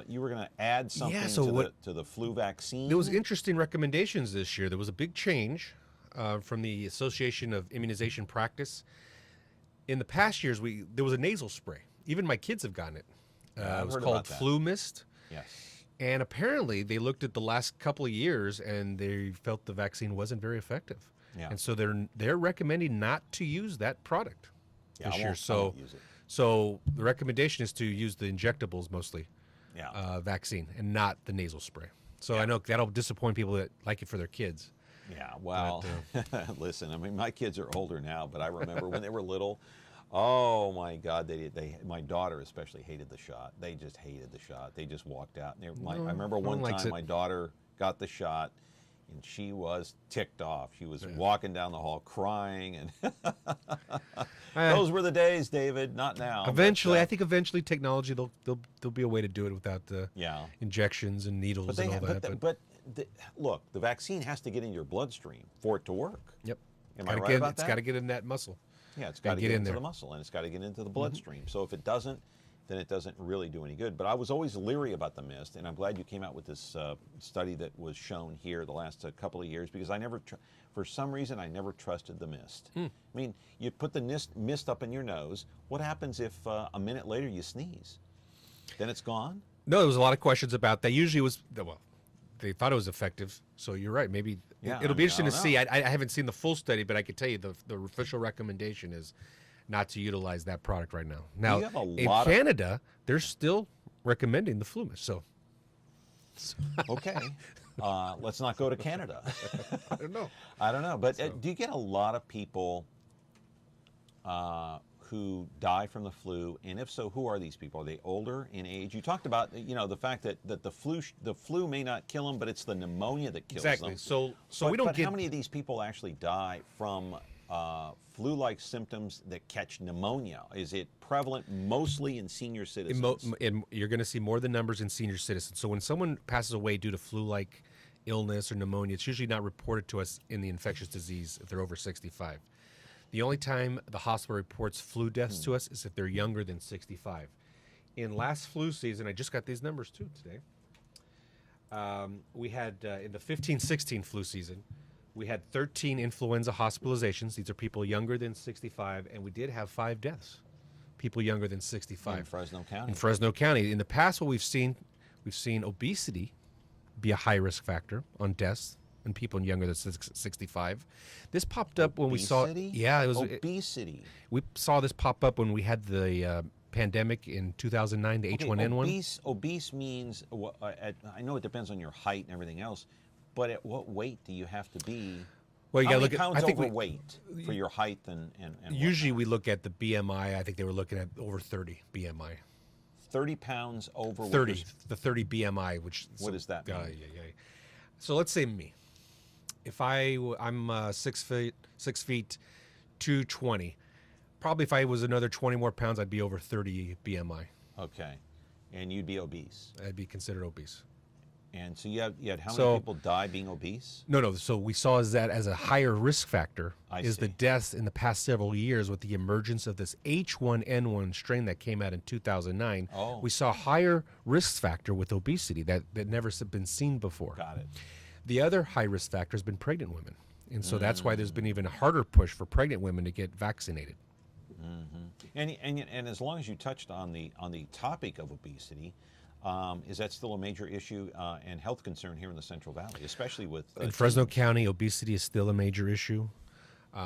You were going to add something to the flu vaccine. There was interesting recommendations this year. There was a big change from the Association of Immunization Practice. In the past years, there was a nasal spray. Even my kids have gotten it. It was called Flu Mist. Yes. And apparently, they looked at the last couple of years and they felt the vaccine wasn't very effective. Yeah. And so they're recommending not to use that product this year. I won't use it. So the recommendation is to use the injectables mostly, vaccine, and not the nasal spray. So I know that'll disappoint people that like it for their kids. Yeah, well, listen, I mean, my kids are older now, but I remember when they were little. Oh my God! My daughter especially hated the shot. They just hated the shot. They just walked out. And I remember one time my daughter got the shot, and she was ticked off. She was walking down the hall crying, and those were the days, David. Not now. Eventually, I think eventually technology there'll be a way to do it without the injections and needles and all that. Look, the vaccine has to get in your bloodstream for it to work. Yep. Am I right about that? It's got to get in that muscle. Yeah, it's got to get into the muscle, and it's got to get into the bloodstream. So if it doesn't, then it doesn't really do any good. But I was always leery about the mist, and I'm glad you came out with this study that was shown here the last couple of years, because for some reason, I never trusted the mist. I mean, you put the mist up in your nose. What happens if a minute later you sneeze? Then it's gone? No, there was a lot of questions about that. Usually it was, they thought it was effective. So you're right. Maybe it'll be interesting to see. I haven't seen the full study, but I can tell you the official recommendation is not to utilize that product right now. Now, in Canada, they're still recommending the Flu Mist. So, okay. Let's not go to Canada. I don't know. I don't know. But do you get a lot of people who die from the flu? And if so, who are these people? Are they older in age? You talked about, the fact that the flu may not kill them, but it's the pneumonia that kills them. Exactly. So we don't get. How many of these people actually die from flu-like symptoms that catch pneumonia? Is it prevalent mostly in senior citizens? You're going to see more than numbers in senior citizens. So when someone passes away due to flu-like illness or pneumonia, it's usually not reported to us in the infectious disease if they're over 65. The only time the hospital reports flu deaths to us is if they're younger than 65. In last flu season, I just got these numbers too today. We had, in the 15-16 flu season, we had 13 influenza hospitalizations. These are people younger than 65, and we did have 5 deaths, people younger than 65. In Fresno County. In Fresno County. In the past, what we've seen obesity be a high risk factor on deaths in people younger than 65. This popped up when we saw. Yeah, it was obesity. We saw this pop up when we had the pandemic in 2009, the H1N1. Obese means, I know it depends on your height and everything else, but at what weight do you have to be? Well, you How got to many look at. pounds I think overweight for your height and usually we look at the BMI. I think they were looking at over 30 BMI. 30 pounds over 30, the 30 BMI, which what does that mean? So let's say me. If I'm 6 feet, 220. Probably if I was another 20 more pounds, I'd be over 30 BMI. Okay, and you'd be obese. I'd be considered obese. And so you had how many people die being obese? No. So we saw that as a higher risk factor is the deaths in the past several years with the emergence of this H1N1 strain that came out in 2009. Oh. We saw higher risk factor with obesity that never been seen before. Got it. The other high risk factor has been pregnant women. And so that's why there's been even a harder push for pregnant women to get vaccinated. Mm-hmm. And as long as you touched on the topic of obesity, is that still a major issue and health concern here in the Central Valley, especially with in Fresno County? Obesity is still a major issue.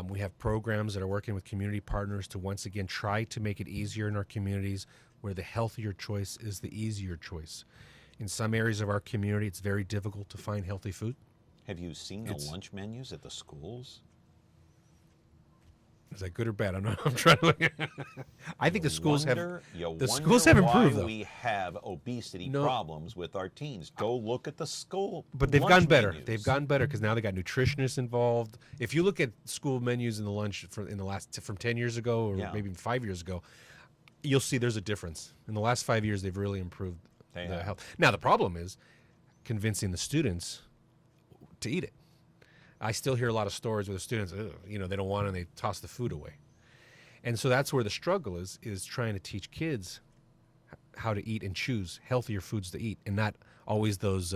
We have programs that are working with community partners to once again try to make it easier in our communities where the healthier choice is the easier choice. In some areas of our community, it's very difficult to find healthy food. Have you seen the lunch menus at the schools? Is that good or bad? I'm trying to look at I think the schools have improved, though. We have obesity problems with our teens. Go look at the school. But they've gotten better. Menus. They've gotten better because now they got nutritionists involved. If you look at school menus in the lunch from 10 years ago or maybe 5 years ago, you'll see there's a difference. In the last 5 years, they've really improved the health. Now the problem is convincing the students to eat it. I still hear a lot of stories where the students, they don't want it and they toss the food away. And so that's where the struggle is trying to teach kids how to eat and choose healthier foods to eat and not always those,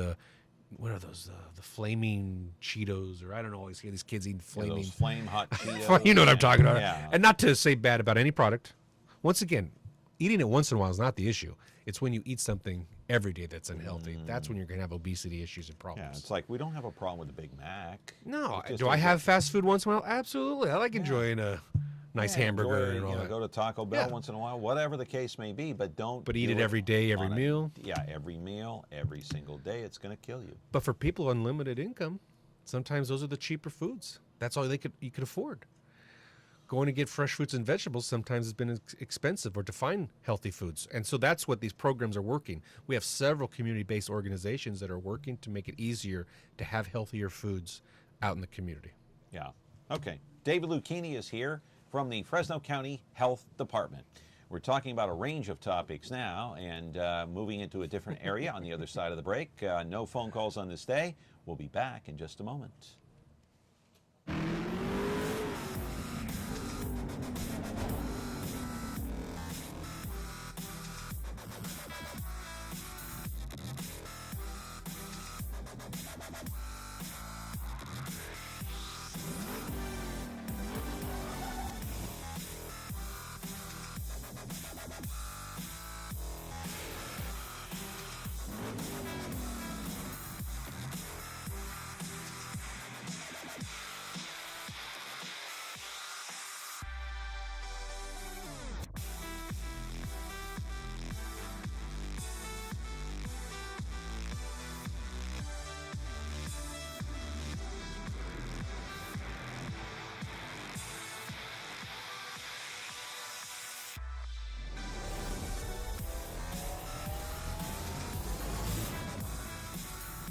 what are those, the flaming Cheetos, or I don't know, always hear these kids eating flaming. Those flame hot Cheetos. You know what I'm talking about. Yeah. And not to say bad about any product. Once again, eating it once in a while is not the issue. It's when you eat something every day that's unhealthy. That's when you're going to have obesity issues and problems. Yeah, it's like we don't have a problem with the Big Mac. No. Do I have fast food once in a while? Absolutely. I like enjoying a nice hamburger and all that. Go to Taco Bell once in a while, whatever the case may be, but don't. But eat it every day, every meal. Yeah, every meal, every single day. It's going to kill you. But for people with unlimited income, sometimes those are the cheaper foods. That's all you could afford. Going to get fresh fruits and vegetables sometimes has been expensive, or to find healthy foods. And so that's what these programs are working. We have several community-based organizations that are working to make it easier to have healthier foods out in the community. Yeah. Okay. David Luchini is here from the Fresno County Health Department. We're talking about a range of topics now and moving into a different area on the other side of the break. No phone calls on this day. We'll be back in just a moment.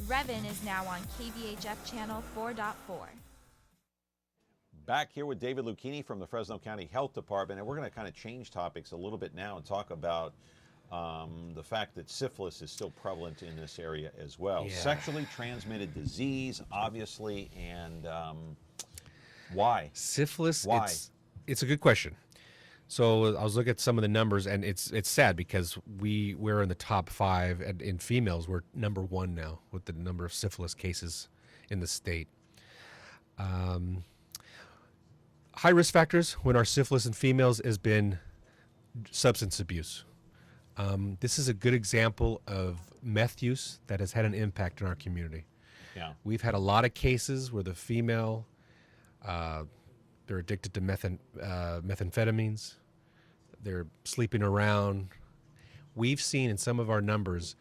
Revin is now on KVHF Channel 4.4. Back here with David Luchini from the Fresno County Health Department, and we're going to kind of change topics a little bit now and talk about the fact that syphilis is still prevalent in this area as well. Yeah. Sexually transmitted disease, obviously, and why? Syphilis, why? It's a good question. So I was looking at some of the numbers, and it's sad because we're in the top 5, and in females we're number 1 now with the number of syphilis cases in the state. High risk factors when our syphilis in females has been substance abuse. This is a good example of meth use that has had an impact in our community. Yeah. We've had a lot of cases where the female, they're addicted to methamphetamines. They're sleeping around. We've seen in some of our numbers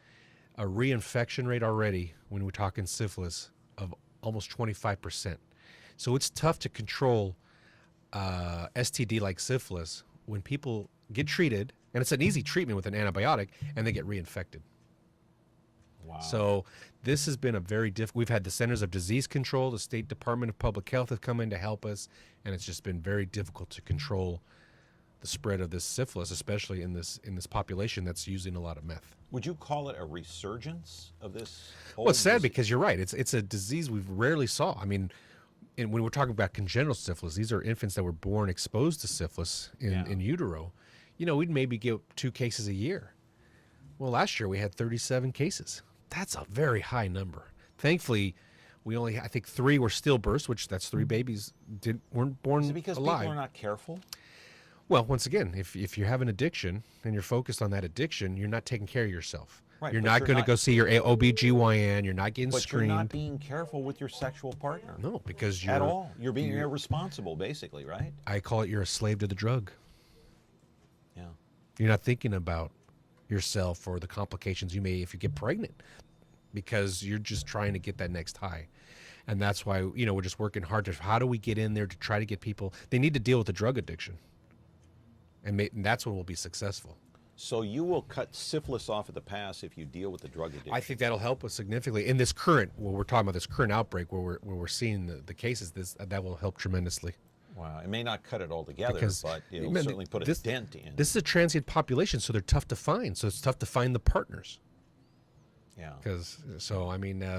a reinfection rate already when we're talking syphilis of almost 25%. So it's tough to control STD like syphilis when people get treated, and it's an easy treatment with an antibiotic, and they get reinfected. Wow. So this has been a very we've had the Centers of Disease Control, the State Department of Public Health have come in to help us, and it's just been very difficult to control the spread of this syphilis, especially in this population that's using a lot of meth. Would you call it a resurgence of this? Well, it's sad because you're right. It's a disease we've rarely saw. I mean, when we're talking about congenital syphilis, these are infants that were born exposed to syphilis in utero. You know, we'd maybe get 2 cases a year. Well, last year we had 37 cases. That's a very high number. Thankfully, we only, I think 3 were stillbirths, which that's 3 babies weren't born alive. Is it because people are not careful? Well, once again, if you have an addiction and you're focused on that addiction, you're not taking care of yourself. Right, you're not going to go see your OBGYN. You're not getting screened. But you're not being careful with your sexual partner. No, because you're... At all. You're being irresponsible, basically, right? I call it you're a slave to the drug. Yeah. You're not thinking about yourself or the complications you may if you get pregnant because you're just trying to get that next high. And that's why, we're just working hard to, how do we get in there to try to get people, they need to deal with the drug addiction. And that's when we'll be successful. So you will cut syphilis off at the pass if you deal with the drug addiction. I think that'll help us significantly in this current. We're talking about this current outbreak where we're seeing the cases. That will help tremendously. Wow, it may not cut it all together, but it'll certainly put a dent in. This is a transient population, so they're tough to find. So it's tough to find the partners. Yeah.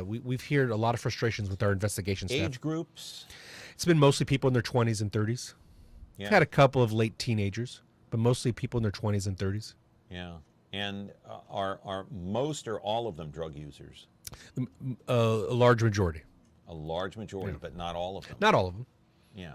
We've heard a lot of frustrations with our investigation staff. Age groups? It's been mostly people in their 20s and 30s. Yeah. We've had a couple of late teenagers, but mostly people in their 20s and 30s. Yeah. And are most or all of them drug users? A large majority. A large majority, but not all of them. Not all of them. Yeah.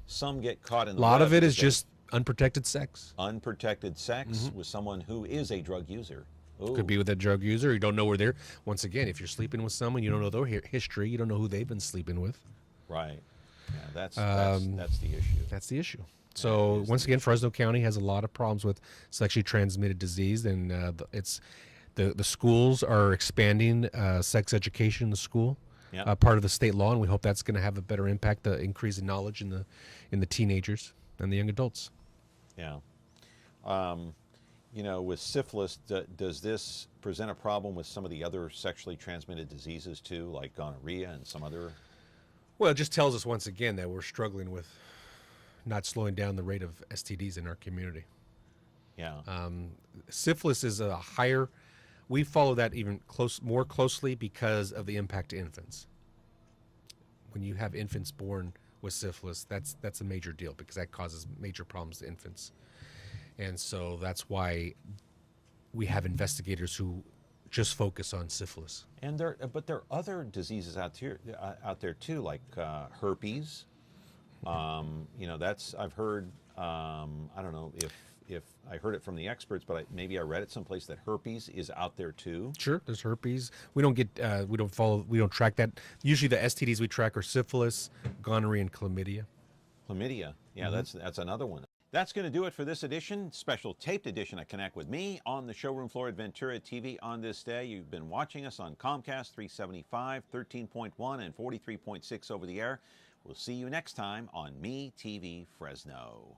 Some get caught in the A lot web of it is because just unprotected sex. Unprotected sex with someone who is a drug user. Ooh. Could be with a drug user. You don't know where they're. Once again, if you're sleeping with someone, you don't know their history. You don't know who they've been sleeping with. Right. Yeah, that's the issue. That's the issue. So once again, Fresno County has a lot of problems with sexually transmitted disease, and the schools are expanding sex education in the school, part of the state law, and we hope that's going to have a better impact, the increase in knowledge in the teenagers and the young adults. Yeah. With syphilis, does this present a problem with some of the other sexually transmitted diseases too, like gonorrhea and some other? Well, it just tells us once again that we're struggling with not slowing down the rate of STDs in our community. Yeah. Syphilis is a higher. We follow that even more closely because of the impact to infants. When you have infants born with syphilis, that's a major deal because that causes major problems to infants. And so that's why we have investigators who just focus on syphilis. And there are other diseases out there too, like herpes. I've heard. I don't know if I heard it from the experts, but maybe I read it someplace that herpes is out there too. Sure, there's herpes. We don't track that. Usually the STDs we track are syphilis, gonorrhea, and chlamydia. Chlamydia, yeah, that's another one. That's going to do it for this edition, special taped edition of Connect with Me on the showroom floor at Ventura TV on this day. You've been watching us on Comcast 375, 13.1, and 43.6 over the air. We'll see you next time on Me TV Fresno.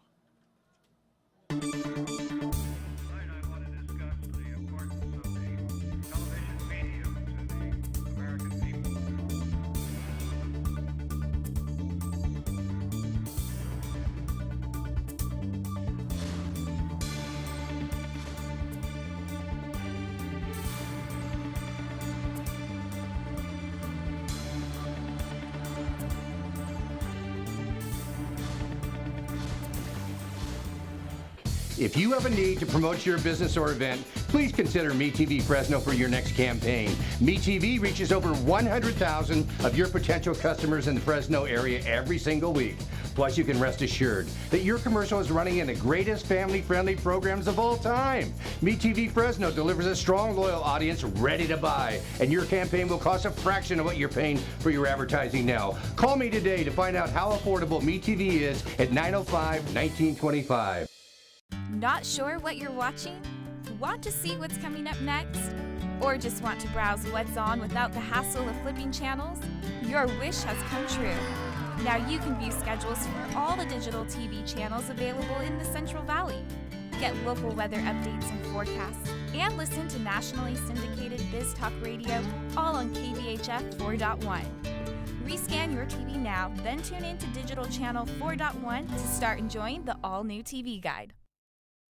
If you have a need to promote your business or event, please consider MeTV Fresno for your next campaign. MeTV reaches over 100,000 of your potential customers in the Fresno area every single week. Plus, you can rest assured that your commercial is running in the greatest family-friendly programs of all time. MeTV Fresno delivers a strong, loyal audience ready to buy, and your campaign will cost a fraction of what you're paying for your advertising now. Call me today to find out how affordable MeTV is at 905-1925. Not sure what you're watching? Want to see what's coming up next? Or just want to browse what's on without the hassle of flipping channels? Your wish has come true. Now you can view schedules for all the digital TV channels available in the Central Valley. Get local weather updates and forecasts, and listen to nationally syndicated Biz Talk Radio, all on KVHF 4.1. Rescan your TV now, then tune in to Digital Channel 4.1 to start enjoying the all-new TV Guide.